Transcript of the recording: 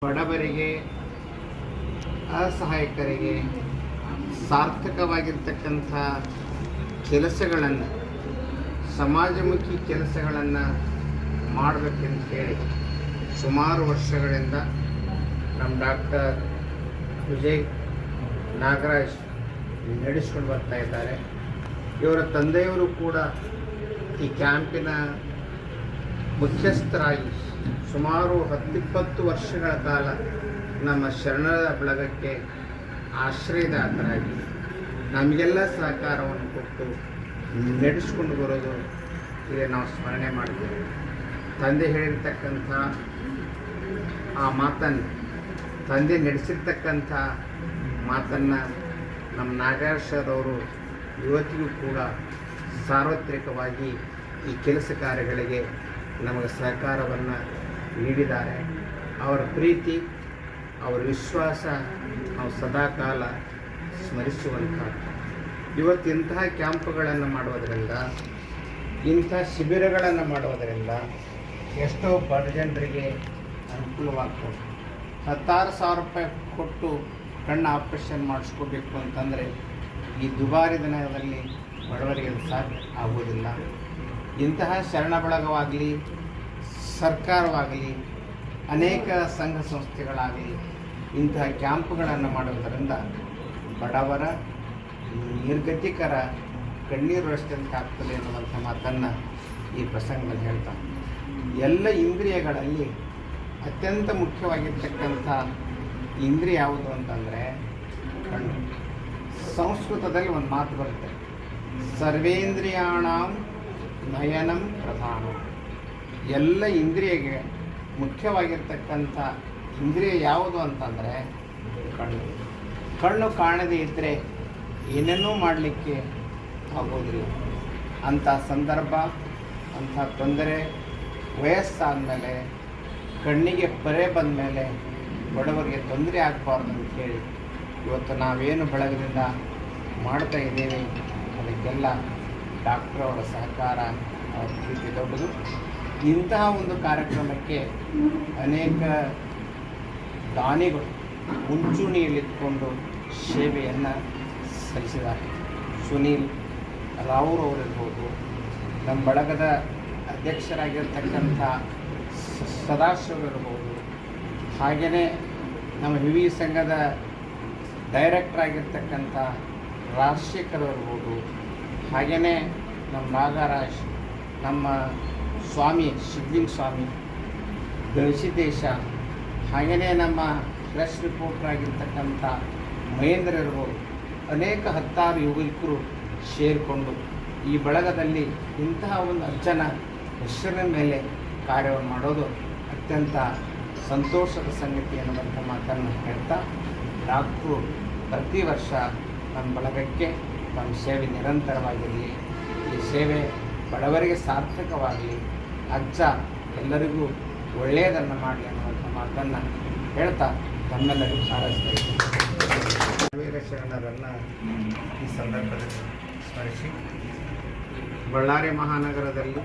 ಬಡವರಿಗೆ ಅಸಹಾಯಕರಿಗೆ ಸಾರ್ಥಕವಾಗಿರ್ತಕ್ಕಂಥ ಕೆಲಸಗಳನ್ನು ಸಮಾಜಮುಖಿ ಕೆಲಸಗಳನ್ನು ಮಾಡಬೇಕೆಂದು ಹೇಳಿ ಸುಮಾರು ವರ್ಷಗಳಿಂದ ನಮ್ಮ ಡಾಕ್ಟರ್ ವಿಜಯ್ ನಾಗರಾಜ್ ನಡೆಸ್ಕೊಂಡು ಬರ್ತಾ ಇದ್ದಾರೆ. ಇವರ ತಂದೆಯವರು ಕೂಡ ಈ ಕ್ಯಾಂಪಿನ ಮುಖ್ಯಸ್ಥರಾಗಿ ಸುಮಾರು 10-20 ವರ್ಷಗಳ ಕಾಲ ನಮ್ಮ ಶರಣರ ಬಳಗಕ್ಕೆ ಆಶ್ರಯದಾತರಾಗಿ ನಮಗೆಲ್ಲ ಸಹಕಾರವನ್ನು ಕೊಟ್ಟು ನಡೆಸ್ಕೊಂಡು ಬರೋದು ಇದೆ ನಾವು ಸ್ಮರಣೆ ಮಾಡ್ತೀವಿ. ತಂದೆ ಹೇಳಿರ್ತಕ್ಕಂಥ ಆ ಮಾತನ್ನು, ತಂದೆ ನಡೆಸಿರ್ತಕ್ಕಂಥ ಮಾತನ್ನು ನಮ್ಮ ನಾಗರಾಜ್ ಸರ್ ಅವರು ಇವತ್ತಿಗೂ ಕೂಡ ಸಾರ್ವತ್ರಿಕವಾಗಿ ಈ ಕೆಲಸ ಕಾರ್ಯಗಳಿಗೆ ನಮಗೆ ಸಹಕಾರವನ್ನು ನೀಡಿದ್ದಾರೆ. ಅವರ ಪ್ರೀತಿ, ಅವರ ವಿಶ್ವಾಸ ನಾವು ಸದಾಕಾಲ ಸ್ಮರಿಸುವಂಥದ್ದು. ಇವತ್ತು ಇಂತಹ ಕ್ಯಾಂಪ್ಗಳನ್ನು ಮಾಡುವುದರಿಂದ, ಇಂಥ ಶಿಬಿರಗಳನ್ನು ಮಾಡುವುದರಿಂದ ಎಷ್ಟೋ ಬಡ ಜನರಿಗೆ ಅನುಕೂಲವಾಗ್ತದೆ. 16,000 ರೂಪಾಯಿ ಕೊಟ್ಟು ಕಣ್ಣು ಆಪ್ರೇಷನ್ ಮಾಡಿಸ್ಕೋಬೇಕು ಅಂತಂದರೆ ಈ ದುಬಾರಿ ದಿನದಲ್ಲಿ ಬಡವರಿಗೆ ಸಾಧ್ಯ ಆಗುವುದಿಲ್ಲ. ಇಂತಹ ಶರಣ ಬಳಗವಾಗಲಿ, ಸರ್ಕಾರವಾಗಲಿ, ಅನೇಕ ಸಂಘ ಸಂಸ್ಥೆಗಳಾಗಲಿ ಇಂತಹ ಕ್ಯಾಂಪ್ಗಳನ್ನು ಮಾಡುವುದರಿಂದ ಬಡವರ ನಿರ್ಗತಿಕರ ಕಣ್ಣೀರು ಅಷ್ಟಂತಾಗ್ತದೆ ಅನ್ನುವಂಥ ಮಾತನ್ನು ಈ ಪ್ರಸಂಗದಲ್ಲಿ ಹೇಳ್ತಾರೆ. ಎಲ್ಲ ಇಂದ್ರಿಯಗಳಲ್ಲಿ ಅತ್ಯಂತ ಮುಖ್ಯವಾಗಿರ್ತಕ್ಕಂಥ ಇಂದ್ರಿಯ ಯಾವುದು ಅಂತಂದರೆ ಕಣ್ಣು. ಸಂಸ್ಕೃತದಲ್ಲಿ ಒಂದು ಮಾತು ಬರುತ್ತೆ, ಸರ್ವೇಂದ್ರಿಯಾಣಾಂ ನಯನಂ ಪ್ರಧಾನ. ಎಲ್ಲ ಇಂದ್ರಿಯಗೆ ಮುಖ್ಯವಾಗಿರ್ತಕ್ಕಂಥ ಇಂದ್ರಿಯ ಯಾವುದು ಅಂತಂದರೆ ಕಣ್ಣು. ಕಣ್ಣು ಕಾಣದೇ ಇದ್ದರೆ ಏನೇನೂ ಮಾಡಲಿಕ್ಕೆ ಆಗೋದಿಲ್ಲ. ಅಂಥ ಸಂದರ್ಭ, ಅಂಥ ತೊಂದರೆ ವಯಸ್ಸಾದ ಮೇಲೆ, ಕಣ್ಣಿಗೆ ಪೊರೆ ಬಂದ ಮೇಲೆ ಬಡವರಿಗೆ ತೊಂದರೆ ಆಗಬಾರ್ದು ಅಂತೇಳಿ ಇವತ್ತು ನಾವೇನು ಬಳಗದಿಂದ ಮಾಡ್ತಾ ಇದ್ದೇವೆ ಅದಕ್ಕೆಲ್ಲ ಡಾಕ್ಟರ್ ಅವರ ಸಹಕಾರ, ಅವರ ಪ್ರೀತಿ ದೊಡ್ಡದು. ಇಂತಹ ಒಂದು ಕಾರ್ಯಕ್ರಮಕ್ಕೆ ಅನೇಕ ದಾನಿಗಳು ಮುಂಚೂಣಿಯಲ್ಲಿದ್ದುಕೊಂಡು ಸೇವೆಯನ್ನು ಸಲ್ಲಿಸಿದ್ದಾರೆ. ಸುನೀಲ್ ರಾವ್ರವರಿರ್ಬೋದು, ನಮ್ಮ ಬಳಗದ ಅಧ್ಯಕ್ಷರಾಗಿರ್ತಕ್ಕಂಥ ಸದಾಶಿವ ಇರ್ಬೋದು, ಹಾಗೆಯೇ ನಮ್ಮ ವಿವಿ ಸಂಘದ ಡೈರೆಕ್ಟರ್ ಆಗಿರ್ತಕ್ಕಂಥ ರಾಜಶೇಖರ್ ಇರ್ಬೋದು, ಹಾಗೆಯೇ ನಮ್ಮ ನಾಗರಾಜ್, ನಮ್ಮ ಸ್ವಾಮಿ ಸಿದ್ಲಿಂಗ ಸ್ವಾಮಿ, ಗವಿಸಿದ್ದೇಶ, ಹಾಗೆಯೇ ನಮ್ಮ ಪ್ರೆಸ್ ರಿಪೋರ್ಟರ್ ಆಗಿರ್ತಕ್ಕಂಥ ಮಹೇಂದ್ರ ಇರ್ಬೋದು, ಅನೇಕ 10 ಯುವಕರು ಸೇರಿಕೊಂಡು ಈ ಬಳಗದಲ್ಲಿ ಇಂತಹ ಒಂದು ಅರ್ಚನ ಹೆಸರಿನ ಮೇಲೆ ಕಾರ್ಯವನ್ನು ಮಾಡೋದು ಅತ್ಯಂತ ಸಂತೋಷದ ಸಂಗತಿ ಅನ್ನುವಂಥ ಮಾತನ್ನು ಹೇಳ್ತಾ, ಡಾಕ್ಟ್ರು ಪ್ರತಿ ವರ್ಷ ನಮ್ಮ ಬಳಗಕ್ಕೆ ನಮ್ಮ ಸೇವೆ ನಿರಂತರವಾಗಿರಲಿ, ಈ ಸೇವೆ ಬಡವರಿಗೆ ಸಾರ್ಥಕವಾಗಲಿ, ಅಜ್ಜ ಎಲ್ಲರಿಗೂ ಒಳ್ಳೆಯದನ್ನು ಮಾಡಲಿ ಅನ್ನುವಂಥ ಮಾತನ್ನು ಹೇಳ್ತಾ ತಮ್ಮೆಲ್ಲರಿಗೂ ಹಾರೈಸ್ತಾ ಇದ್ದೀನಿ. ವೀರ ಶರಣರನ್ನು ಈ ಸಂದರ್ಭದಲ್ಲಿ ಸ್ಮರಿಸಿ, ಬಳ್ಳಾರಿ ಮಹಾನಗರದಲ್ಲಿ